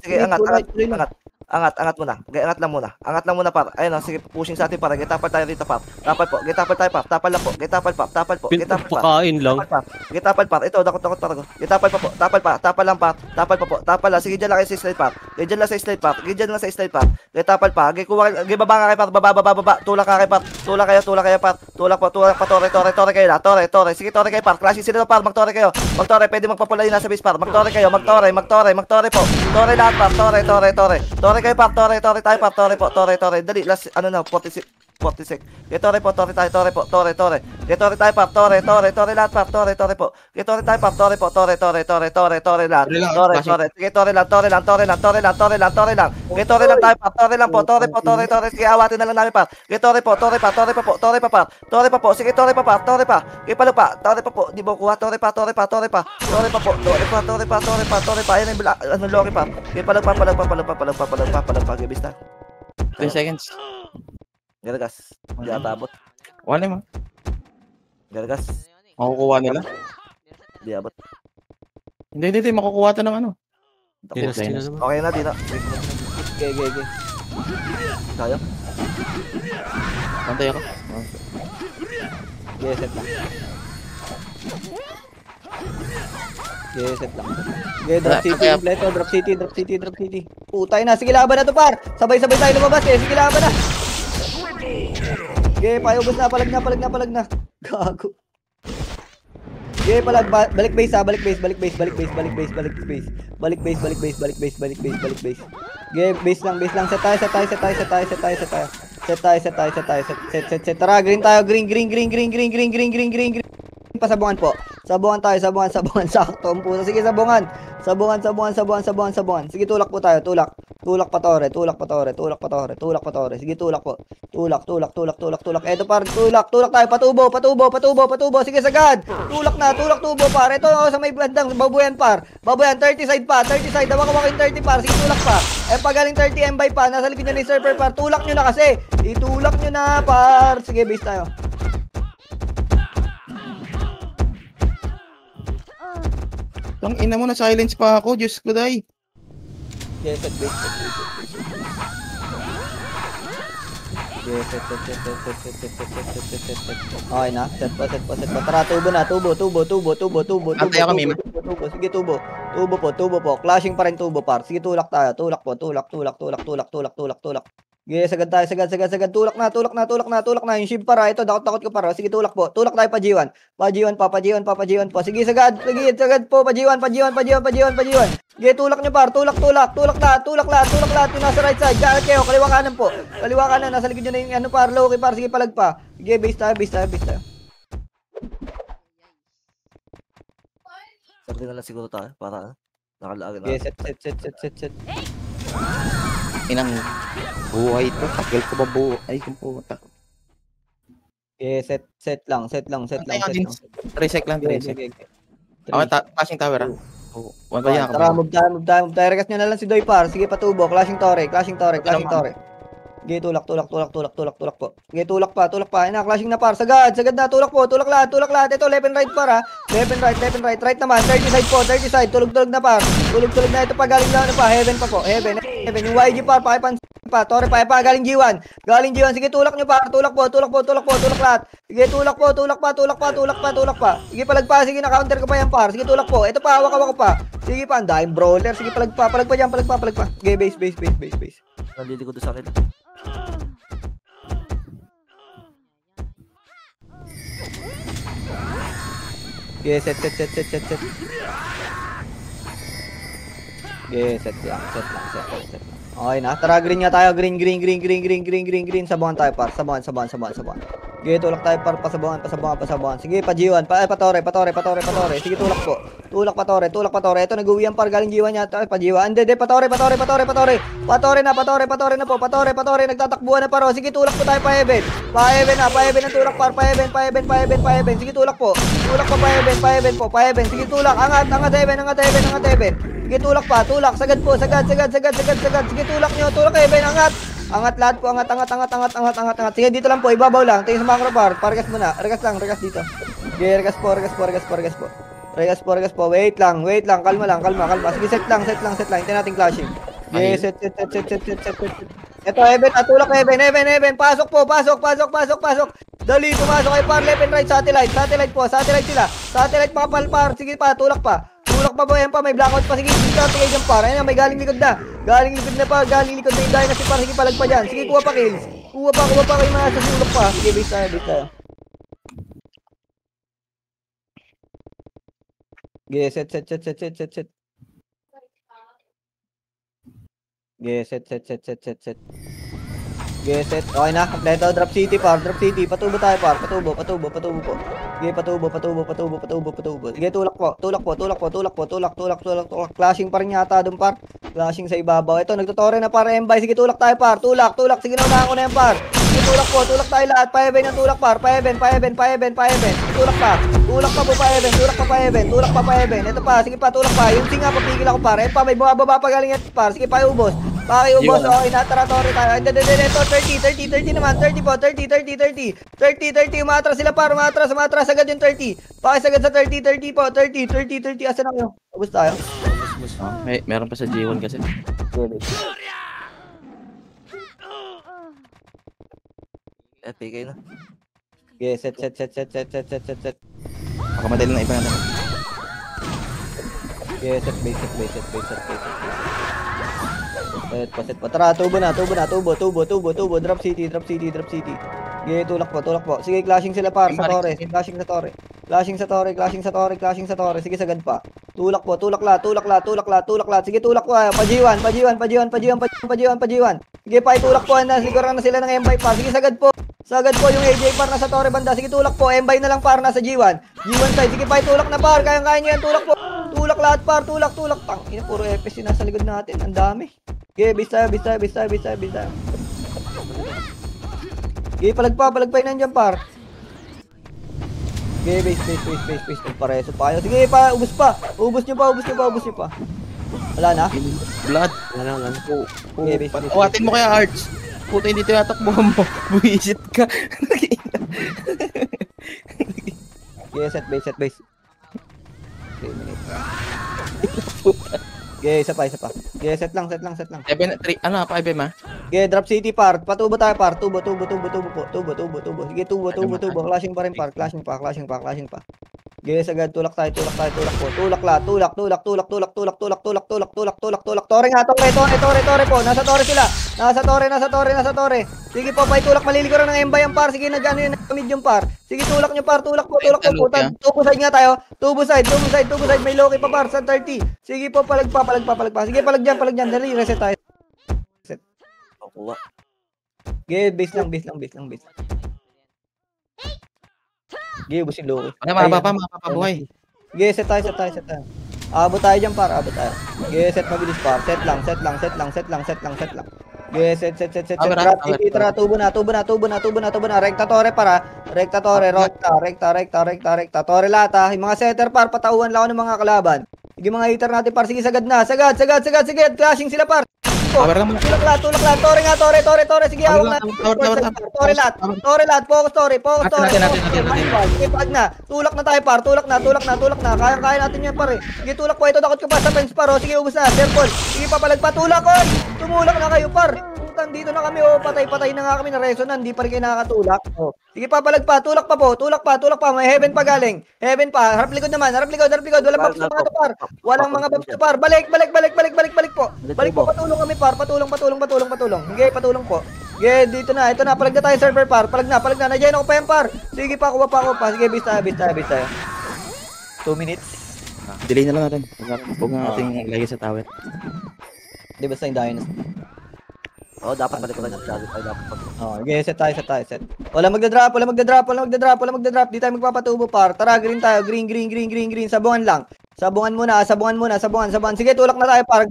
Sige, angat. Angat muna. Okay, angat lang muna. Angat lang muna, par. Ayun, sige, pushing sa atin, par. Getapal tayo dito, par. Tapal po. Getapal tayo, par. Tapal lang po. Getapal, par. Tapal po. Getapal, par. Pakain lang. Getapal, par. Ito, dakot, par. Getapal pa po. Tapal pa. Tapal lang, par. Tapal pa po. Tapal lang. Sige, dyan lang kayo sa slide, par. Dyan lang sa slide, par. Dyan lang sa slide, par. Getapal pa. Baba nga kayo, par. Baba. Tulak ka kayo, par. Tulak kayo, par. Tulak pa. Tore kayo na. Tore. Sige, tore kayo, par. Clashing sila, par. Magtore kayo. Pwede magpapula yun nasa base, par. Magtore kayo. Magtore po. Tore lahat, par. Tore kayo, par. Tore tayo, par. Tore. Dali, last, 46. Getore po, tore tayo, tore po. Getore tayo, par. Tore lahat, par. Tore po. Getore tayo, par. Tore lahat. Tore. Sige, tore lang. Getore lang tayo, par. Tore lang po. Tore. Sige, awatin na lang namin, par. Getore po, tore pa, par. Tore pa po. Sige, tore pa, par. Tore pa. Ipalo pa. Tore pa po. Di mo kuha. Tore pa po. Tore pa. Ayan yung loki pa. Palag pa. Gibista. 3 seconds. Garagas. Hindi atabot. Wala mo. Garagas. Makukuha nila. Hindi abot. Hindi. Makukuha ito ng ano. Dynasty na naman. Okay na, di na. Okay. Kaya? Pantay ako. Set lang. Set lang. Drop city. Putay na. Sige, laban na to, par. Sabay-sabay tayo lumabas eh. Sige, laban na. Payubos na. Palag na. Gago. Balik base. Base lang. Set tayo. Set. Tara, green tayo. Green. Pasabungan po. Sabungan tayo. Sakto. Puso. Sige, sabungan. Sige, tulak po tayo. Tulak pa tore. Sige, tulak po. Tulak. Eto, par. Tulak tayo. Patubo. Sige, sagad. Tulak tubo, par. Ito, sa may bandang babuyan, par. 30 side. Hawak yung 30, par. Sige, tulak pa. Pagaling 30 MB pa. Nasa likod nyo ni server, par. Tulak nyo na kasi. Itulak nyo na, par. Sige, base tayo. Tang ina mo na silence pa ako, Diyos ko day. Set. Okay na, set pa. Tara, tubo. Antay ako, Mima. Sige, tubo po. Clashing pa rin tubo, par. Sige, tulak tayo. Tulak. Sige, sagad tayo. Tulak na. Yung shield para. Ito, takot ko para. Sige, tulak po. Tulak tayo pa G1. Pa G1 po. Sige, sagad po. Pa G1. Sige, tulak nyo, par. Tulak lahat. Yung nasa right side. Diyan kayo, kaliwa kanan po. Nasa likod nyo na yung par. Low key, par. Sige, palag pa. Sige, base tayo. Sabi na lang siguro tayo para nakalaagin na. Sige, set. Inang buhay ito. Tagal ko ba buo? Ay, kung puta. Set lang. 3 sec lang. Okay, flashing tower ah. One pa yan. Tara, move tayo. Rekas nyo na lang si Doy, par. Sige, patubo. Clashing tore. Sige, tulak po. Sige, tulak pa. Ina, clashing na, par. Sagad na. Tulak lahat. Ito, left and right, par, ha. Left and right. Right naman. 30 side. Tulog na, par. Tulog na. Ito pa, galing lang na pa. Heaven pa po. Heaven. Yung YG, par. Pakipansin pa. Tore pa. Galing G1. Sige, tulak nyo, par. Tulak lahat. Sige, tulak pa. Sige, palag pa. Sige, na-counter ko pa yan, par. Sige, tulak po. Ito pa, hawak ko pa. Sige pa, ang daming brawler. Sige, palag pa dyan. Sige, base. Naliliko doon sa akin. Okay, set. Okay, set lang. Okay na. Tara, green nga tayo. Green. Sabuhan tayo, par. Sabuhan. Sige, tulak tayo, par. Pasabuhan. Sige, pa G1. Patore. Sige, tulak po. Tulak pa tore. Ito, nag-uwi ang par. Galing G1 yata. Pa G1. Hindi. Patore na po. Patore. Nagtatakbuhan na, paro. Sige, tulak po tayo pa Heaven. Pa Heaven ang tulak, par. Pa Heaven. Sige, tulak po. Tulak pa Heaven po. Pa Heaven. Sige, tulak. Angat Heaven. Sige, tulak pa. Sagad po. Sagad. Sige, tulak nyo. Tulak Heaven. Angat lahat po. Angat. Sige, dito lang po. Ibabaw lang. Tingin sa macro, par. Regas muna. Regas dito. Sige, regas po. Regas po. Wait lang. Kalma. Sige, set lang. Hintayin natin clashing. Yes, set. Ito, Evan, tulak Evan. Pasok po. Dali, pumasok kay par, left and right, satellite po, satellite sila. Satellite mga palpar, sige pa, tulak pa po yan pa, may blackout pa, sige, discount kayo dyan par. Ayan, may galing likod na yung dynasty par, sige, palag pa dyan. Sige, kuha pa kills. Kuha pa kayo mga sa sulok pa. Sige, base tayo. Sige, set. Sige, set. Sige, set. Okay na, kompleto. Drop city. Patubo tayo par. Patubo po. Sige, patubo. Sige, tulak po. Clashing pa rin yata doon par. Clashing sa ibabaw. Ito, nagtutore na par M-Buy. Sige, tulak tayo par. Tulak. Sige, naunahan ko na yan par. Sige, tulak tayo lahat. Pa-Even yung tulak par. Pa-Even. Tulak pa po pa-Even. Tulak pa pa-Even. Ito pa, sige pa, tulak pa. Yung singa, papigil ako par. Pa, may bumababa pa galing yan par. Sige, pa-ubos. Pakiubos, okay, natara-tore tayo. Ito, 30 naman, 30 po, 30, umatras sila par, umatras agad yung 30. Pakisagad sa 30 po, 30, asa na kayo? Ubus tayo. Meron pa sa G1 kasi. PK na. Okay, set. Makamatay lang na iba natin. Okay, set, base. Set pa. Tara, tubo na. Drop city. Sige, tulak po. Sige, clashing sila par sa torre. Clashing sa torre. Sige, sagad pa. Tulak po, tulak la. Sige, tulak po. Pajiwan. Sige, pa itulak po. Likuran na sila ng M-Buy par. Sige, sagad po yung AJ par nasa torre banda. Sige, tulak po. M-Buy na lang par nasa G1 side. Sige, pa itulak na par. Kaya nyo yan. Tulak po. Tulak lahat par. Tulak. Tangina, puro FS yung nasa likod natin. Ang dami. Okay, bis tayo. Okay, palag pa yun nandiyan par. Okay, base. Pareso pa kayo. Sige, ubus pa. Ubus nyo pa. Wala na? Blood. Wala. Okay, base. Awatin mo kaya, Arch. Puta, hindi tinatakbuhan mo. Buisit ka. Okay, set base. 3 minutes. Okay, isa pa. Okay, set lang. 7, 3, ano, 5 ma? Okay, drop city par. Patubo tayo par. Tubo po. Sige, tubo. Clashing pa rin par. Clashing pa. Okay, sagad. Tulak tayo po. Tulak. Tore nga, tore po. Nasa tore sila. Nasa tore. Sige po, tulak. Malilikuran ng M-Buy ang par. Sige, nag-ano yun, medium par. Sige, tulak nyo par. Tulak po. Tubo side nga tayo. Tubo side. May Loki pa par sa 30. Sige po, palag pa. Sige, palag dyan. Dali, reset tayo. Kuha. Okay, base lang. Okay, ubus yung Loki. Mapapabuhay. Okay, set tayo. Abot tayo dyan par. Okay, set mabilis par. Set lang. Okay, set. Tara, tubo na. Rekta tore para. Rekta. Tore lahat ha. Yung mga setter par, patauhan lang ako ng mga kalaban. Sige, mga hitter natin par. Sige, sagad na. Sagad. Clashing sila par. Tulak lahat. Tore nga. Sige, hawak na. Tore lahat. Focus tore. Sige, pag na. Tulak na tayo par. Tulak na. Kaya natin yan par eh. Sige, tulak po. Ito, takot ko pa sa fence par. Sige, ubus na. Circle. Sige, papalag pa. Tulak ko. Tumulak na kayo par. Dito na kami. Patay na nga kami na resonan. Hindi pa rin kayo nakakatulak. Sige, papalag pa. Tulak pa. May heaven pa galing. Heaven pa. Harap likod naman. Walang buff sa mga to par. Walang mga buff sa par. Balik po. Balik po. Patulong kami par. Patulong. Sige, patulong po. Sige, dito na. Ito na. Palag na tayo server par. Palag na. Nandiyan ako pa yan par. Sige pa. Kuha pa. Sige, bis tayo. 2 minutes. Delay na lang natin. Huwag nga natin lagay sa tower. Di basta yung dynasty. Dapat balik ko lang yung dapat pag. Okay, set tayo. Wala magda-drop. Di tayo magpapatubo par. Tara, green tayo. Green. Sabungan lang. Sabungan muna. Sige, tulak na tayo par.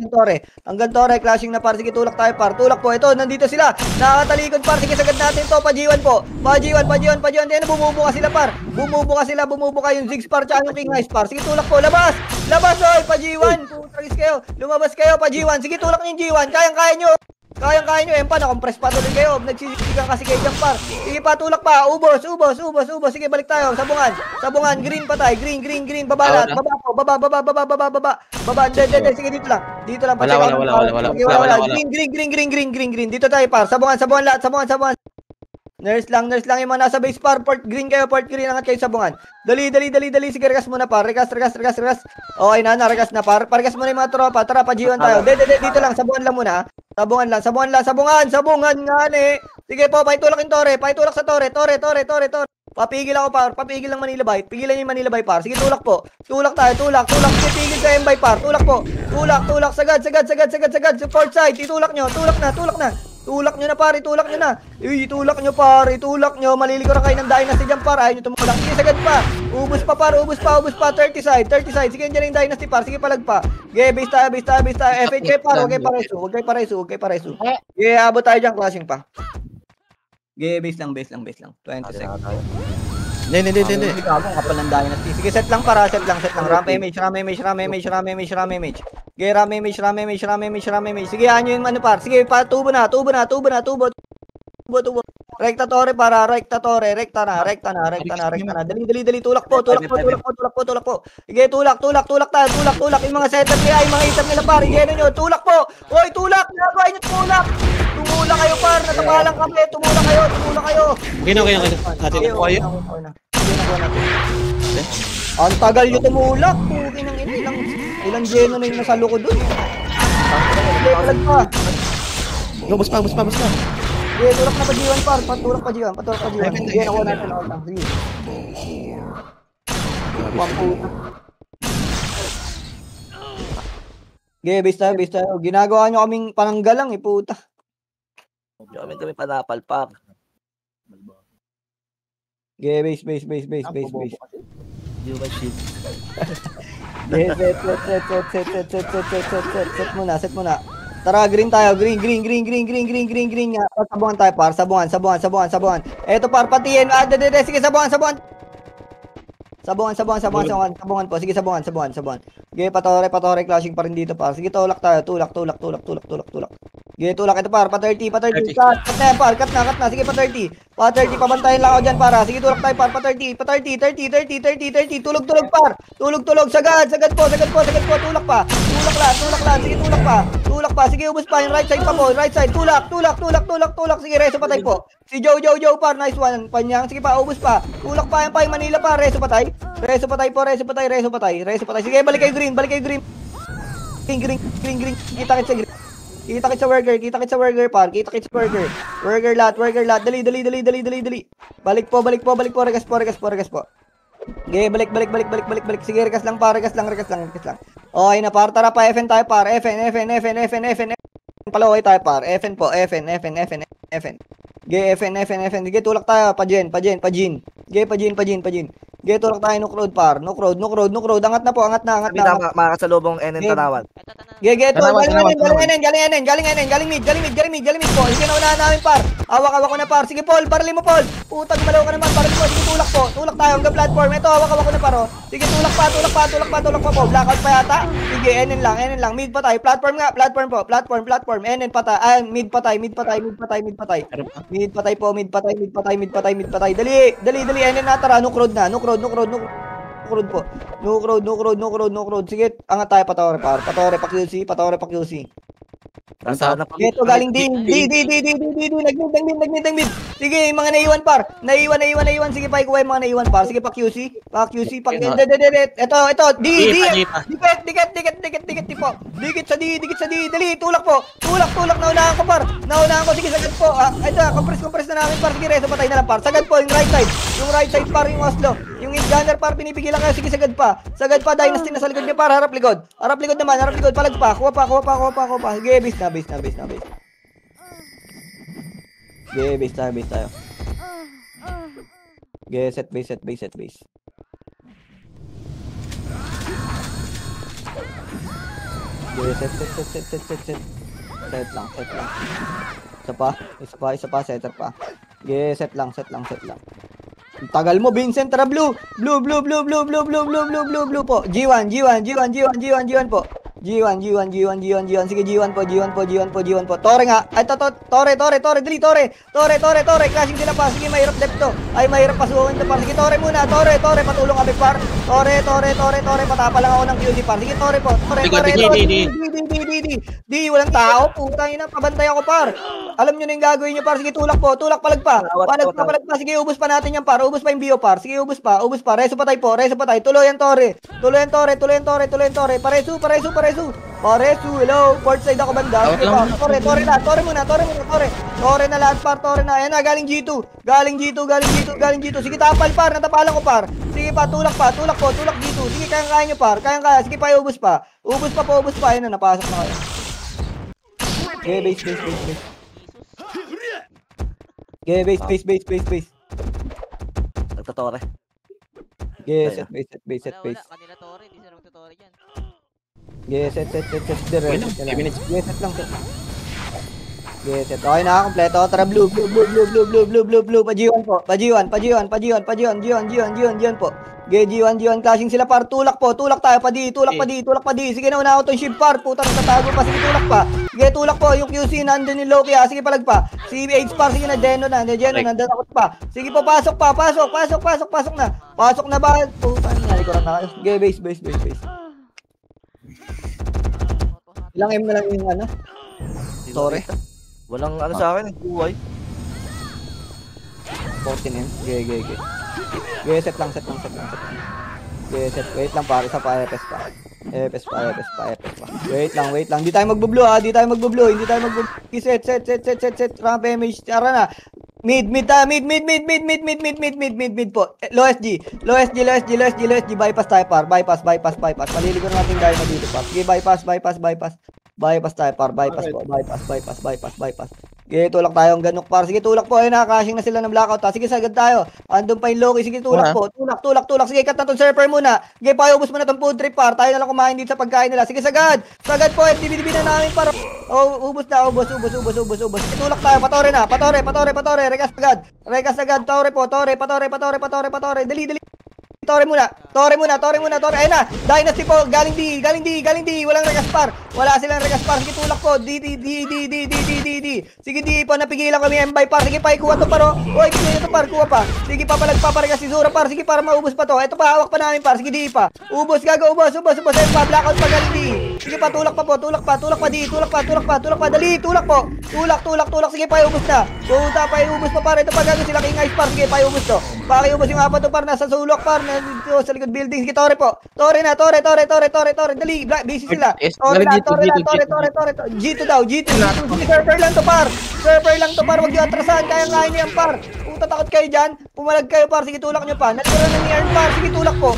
Hanggang tore. Clashing na par. Sige, tulak tayo par. Tulak po. Ito, nandito sila. Nakatalikod par. Sige, sagad natin to. Pa-G1 po. Pa-G1. Hindi, bumubuka sila par. Bumubuka yung Ziggs par. Tsaka yung King Ice par. Sige, tulak po. Labas, oy. Pa-G1. Putagis kayo. Lumabas kayo. Pa-G1. Sige, tulak niyo yung G1. Kaya nyo. Kayang-kaya nyo, Empa, na-compress pa tuloy kayo. Nagsisigan kasi kayo dyan, par. Sige pa, tulak pa. Ubos. Sige, balik tayo. Sabungan. Green patay. Green. Babalat. Baba po. Baba. Hindi. Sige, dito lang. Wala. Green. Dito tayo, par. Sabungan lahat. Sabungan. Nurse lang yung mga nasa base par. Port green, angat kayo sabungan. Dali. Sige, rekas muna par. Rekas. Okay na, rekas na par. Pargas muna yung mga tropa. Tara, pa-G1 tayo. Dito lang, sabungan lang muna. Sabungan nga ni. Sige po, paitulak yung Tore. Paitulak sa Tore. Papigil ako par. Papigil ng Manila Bay. Pigilan yung Manila Bay par. Sige, tulak po. Tulak tayo. Sige, pigil sa M-Bay par. Tulak po. Tulak. Sagad. Support side. Itulak nyo. Tulak na. Tulak nyo na pare, tulak nyo pare, maliligo na kayo ng dynasty dyan par, ayaw nyo tumulak, sige sagad pa, ubus pa, 30 side, sige dyan yung dynasty par, sige palag pa, okay, base tayo, FHK par, huwag kayo pareso, okay, abot tayo dyan, clashing pa, okay, base lang, 20 seconds. Hindi. Kapal ng dynasty. Sige, set lang. Ramp image. Okay, ramp image. Sige, ano yung ano par. Sige, tubo na. Rekta Tore. Rekta na. Dali. Tulak po. Sige, tulak tayo. Tulak. Yung mga setup nila, yung mga item nila par. Igeno nyo. Tulak po. Hoy, tulak. Nagawa nyo tulak. Tumulak kayo par. Natabalang kami. Tumulak kayo. Okay. Ang tagal nyo tumulak. Puki ng ina. Ilang geno na yung nasa loko dun. Palag pa. Bus pa. Okay, tulak na pa G1 par. Patulak pa G1. Sige, nakuha natin. Sige. Okay, base tayo. Ginagawa nyo kaming pananggalang puta. Kami panapalpak. Okay, base. Set muna. Tara, green tayo. Green nga. Sabungan tayo, par. Sabungan. Eto, par, patiin. Sige, sabungan. Sabungan po. Sige, sabungan. Okay, patore, clashing pa rin dito, par. Sige, tulak tayo. Tulak. Okay, tulak. Ito, par, pa-30. Cut na. Sige, pa-30. Pabantayan lang ako dyan, para. Sige, tulak tayo, par, pa-30. 30. Tulog, par. Tulog. Sagad po. Tulak pa. Sige, tulak pa. Sige, ubos pa. Yung right side pa po. Right side. Tulak. Sige, reso patay po. Si Joe, par. Nice one. Panyang. Sige pa, ubos pa. Tulak pa yung Manila, par. Reso patay. Sige, balik kayo green. Green. Kita sa worker, par. Worker lot. Dali. Balik po. Regas po. Okay, balik. Sige, regas lang, par. Regas lang. Okay na, par. Tara pa, FN tayo, par. FN. Palaway tayo, par. FN po. FN. Okay, FN. Sige, tulak tayo. Pajin. Okay, pajin. Okay, tulak tayo. No crowd, par. No crowd. Angat na po. Makakasalubong NN Tanawan. Galing mid po. Sige, naunahan namin, par. Awak ko na, par. Sige, Paul, barali mo, Paul. Putang malaw ka naman, barali mo. Sige, tulak po. Tulak tayo hanggang platform. Ito, awak ko na, paro. Sige, tulak pa po. Blackout pa yata. Sige, NN lang. Mid pa tayo. Platform nga, platform po. Platform. NN pa tayo. Mid pa tayo. Mid patay. Dali. NN na, tara. No crowd po. No crowd. Sige, angat tayo, patore, par. Patore pa QC. Ito galing din. Nagmid. Sige, mga naiwan, par. Naiwan. Sige, paikuha yung mga naiwan, par. Sige, pa QC. Ito. Dikit po. Dikit sa D. Dali, tulak po. Tulak. Naunahan ko, par. Sige, sagad po. Ito, compress na namin, par. Sige, reso patay na lang, par. Sagad po, yung right side, par, yung Oslo. Yung gunner, par, pinipigilan kayo. Sige, sagad pa. Dynasty na sa likod niya, par. Harap likod naman. Palag pa. Kuha pa. Sige, base na. Okay, base tayo. Okay, set base. Okay, set. Set lang. Isa pa, setter pa. Okay, set lang. Ang tagal mo, Vincent. Tara, blue po. G1 po. G1, G1, G1, G1, G1. Sige, G1 po, G1 po, G1 po, G1 po. Tore nga. Ay, Tore, dali, Tore. Tore. Clashing sila pa. Sige, mahirap depth to. Ay, mahirap pasukin to par. Sige, Tore muna. Tore, patulong kami par. Tore. Patapa lang ako ng QC par. Sige, Tore po. Tore. Di, walang tao. Putang ina, pabantay ako par. Alam nyo na yung gagawin nyo par. Sige, tulak palag pa. Palag pa. Sige, ubus pa natin yan par. Ubus pa yung bio par. Sige, ubus pa. Reso patay. Tuloy yan, Tore. Paresu, hello. Port side ako banda. Sige pa. Tore muna. Tore na lahat par. Tore na. Ayan na, galing G2. Sige, tapal par. Natapalan ko par. Sige pa, tulak G2. Sige, kaya nyo par. Kaya. Sige pa, ubus pa. Ubus pa. Ayan na, napasok na kayo. Okay, base. Okay, base. Nagtotore. Okay, set base. Kanila Tore, hindi sila magtutore dyan. Okay, set. Okay, minutes. Okay, set lang. Okay, set. Okay na, kompleto. Tara, blue. Pa-G1 po. Pa-G1 po. Okay, G1. Clashing sila par. Tulak tayo. Pa di. Sige, nauna ako itong shift par. Putang tatago pa. Sige, tulak pa. Sige, tulak po. Yung QC nandun yung Loki. Sige, palag pa. Si H par. Sige na, Geno nandun ako pa. Sige po, pasok pa. Pasok na. Pasok na ba? Putang ina, likuran na kayo. Okay, base. Ilang M na lang yung ano? Tore. Walang ano sa akin, buhay. 14 M. Okay. Okay, set lang. Okay, set. Wait lang pa. Isa pa, EPS pa. Wait lang. Hindi tayo magbo-blue. Hindi tayo magbo-blue. Set. Ramp image. Tara na. Mid po. Low SG. Bypass tayo par. Bypass. Paliligon natin tayo na dito par. Sige, bypass tayo par. Bypass. Sige, tulak tayo ang ganok par. Sige, tulak po. Ayun, nakakashing na sila ng blackout. Sige, sagad tayo. Andun pa yung Loki. Sige, tulak po. Tulak. Sige, cut na tong surfer muna. Sige, paubos mo na tong food trip par. Tayo na lang kumain dito sa pagkain nila. Sige, sagad po. FDBDB na namin par. Ubos. Sige, tulak tayo. Patore. Rekas agad. Tore. Dali. Tore muna. Ayun na. Dynasty po. Galing D. Walang regas par. Wala silang regas par. Sige, tulak po. D. Sige, D po. Napigilan kami M by par. Sige, pa. Ikuha to paro. Oy, kaya to par. Kuha pa. Sige, papalag pa. Regas si Zura par. Sige, para maubos pa to. Ito pa. Hawak pa namin par. Sige, D pa. Ubos. Ayun pa. Blackout pa galing D. Sige pa. Tulak pa D. Tulak pa. Dali. Tulak po. Tulak. Sige, pa. Ubos na. Puta pa. Ubos pa par. Ito pa. Gagawin sila King Ice par. Sige, pa. Ubos to. Pakiubos yung apat to par. Nasa sulok par. Dito sa likod building. Sige, Tore po. Tore. Dali, busy sila. Tore. G2 daw. Sige, server lang to par. Huwag yung atrasan. Kaya niyo yan par. Kung tatakot kayo dyan, pumalag kayo par. Sige, tulak nyo pa. Natira na ni Aaron par. Sige, tulak po.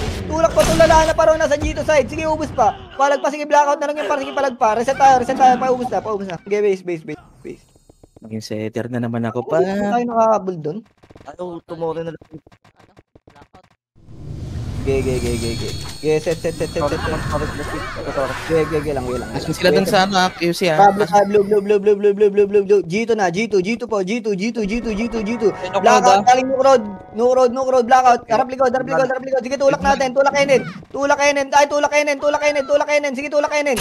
Tulala na par. Nasa G2 side. Sige, ubus pa. Palag pa. Sige, blackout na lang yung par. Sige, palag pa. Reset tayo. Paubos na. Sige, base. Maging setter na naman ako pa. Tayo nakakabul dun. Ano, tumore na lang. Blackout. Get. Set. Ge lang. Asin sila dun sa ano, QC Blue. G2 na. G2 po. G2. Blackout. Galing no road. Blackout. Harap likod. Sige, tulak natin. Tulak kainin. Sige, tulak kainin.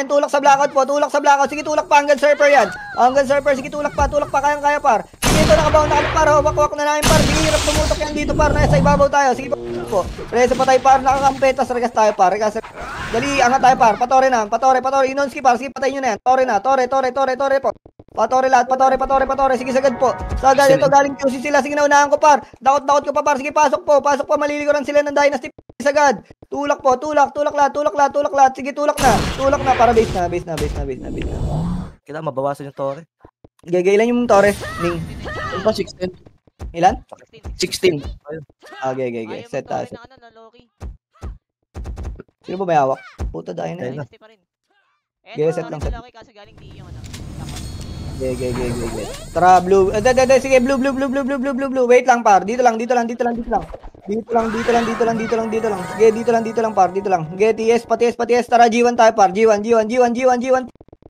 Tulak sa blackout po. Sige, tulak pa. Hanggang surfer yan. Sige, tulak pa. Kaya par. Sige, ito nakabaw na par. Wak na namin par. Sige, hirap tumutok yan dito par. Nasa ibabaw tayo. Sige po. Reso pa tayo par. Nakakampetas. Regas tayo par. Dali, angat tayo par. Patore. Inonski par. Sige, patay nyo na yan. Tore po. Patore lahat. Sige, sagad po. Sagad. Ito galing QC sila. Sige, naunahan ko par. Dakot ko pa par. Sige, pasok po. Maliliguran sila ng Dynasty. Sagad. Tulak po. Tulak lahat. Sige, tulak na. Para base na. Kailangan mabawasan yung Tore. Ilan yung Tore? Ning. Ano pa, 16? Ilan? 16. Okay. Set tayo. Ayaw na Loki. Sino ba may hawak? Puta dahil na. Dynasty pa rin. Set lang. Loki kaso galing D yung ano. Okay. Tara, blue. Sige, blue. Wait lang par. Dito lang. Sige, dito lang par. Sige, TS, patiS. Tara, G1 tayo par. G1.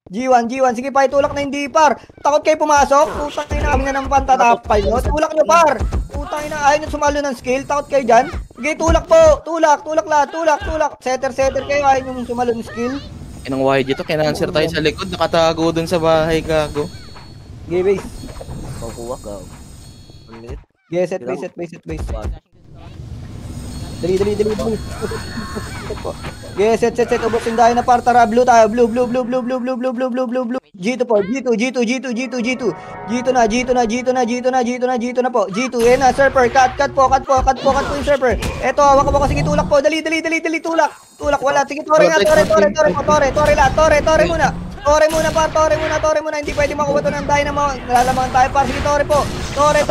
Sige, pa itulak na hindi par. Takot kayo pumasok. Putang ina kami na ng pantatapay. No? Tulak nyo par. Putang ina, ayaw nyo sumalo ng skill. Takot kayo dyan. Sige, tulak po. Tulak lahat. Setter kayo. Ayaw nyo sumalo ng skill. Inang YG to, kinanswer tayo sa likod, nakatago dun sa bahay, gago. Sige, base. Makukuha ka. Ang liit. Sige, set base, set base, set base. Flashing dun sa tower. Dali. Sige, set. Ubusin tayo na par. Tara, blue tayo. Blue. G2 po. G2 na po. G2, yan na. Surfer. Cut po yung surfer. Eto, hawak mo kasi tulak po. Dali. Tulak. Wala. Sige, tore muna. Tore muna. Hindi pwede makuha to ng dynamo. Nalalamangan tayo par. Sige, tore po. Tore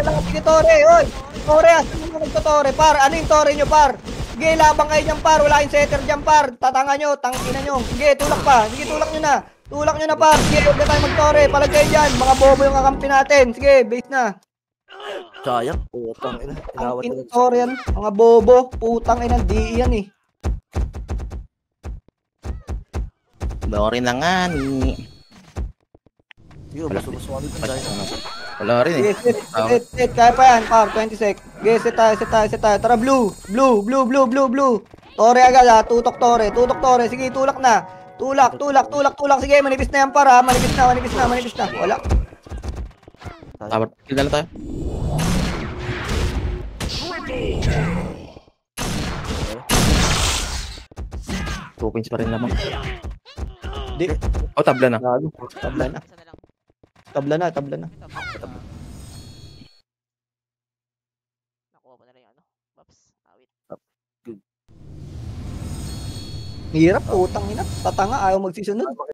lang. Sige, tore. Oy. Tore, asan mo nagtotore, par? Ano yung tore nyo, par? Sige, labang kayo dyan, par. Wala kayong setter dyan, par. Tatanga nyo, tangina nyo. Sige, tulak pa. Sige, tulak nyo na. Par. Sige, huwag na tayo magtore. Palag kayo dyan. Mga bobo yung kakampi natin. Sige, base na. Sayang. Putang ina. Ang Inawat talaga. tore yan. Mga bobo. Putang ina, di yan eh. Lori na nga ni. Sige, ubus mo kami dun, dahil. Wala rin eh. Sige, set. Kaya pa yan, par. 20 sec. Sige, set tayo. Tara, blue. Tore agad ha. Tutok tore. Sige, tulak na. Tulak. Sige, manipis na yan, par ha. Manipis na. Wala. Tama, kill na tayo. Two points pa rin naman. Di. Oh, tabla na. Tabla na. Isa na lang. Tabla na. Ito. Nakuha ko na rin yung ano. Baps. Awit. Hirap, putang ina. Tatanga, ayaw magsisunod.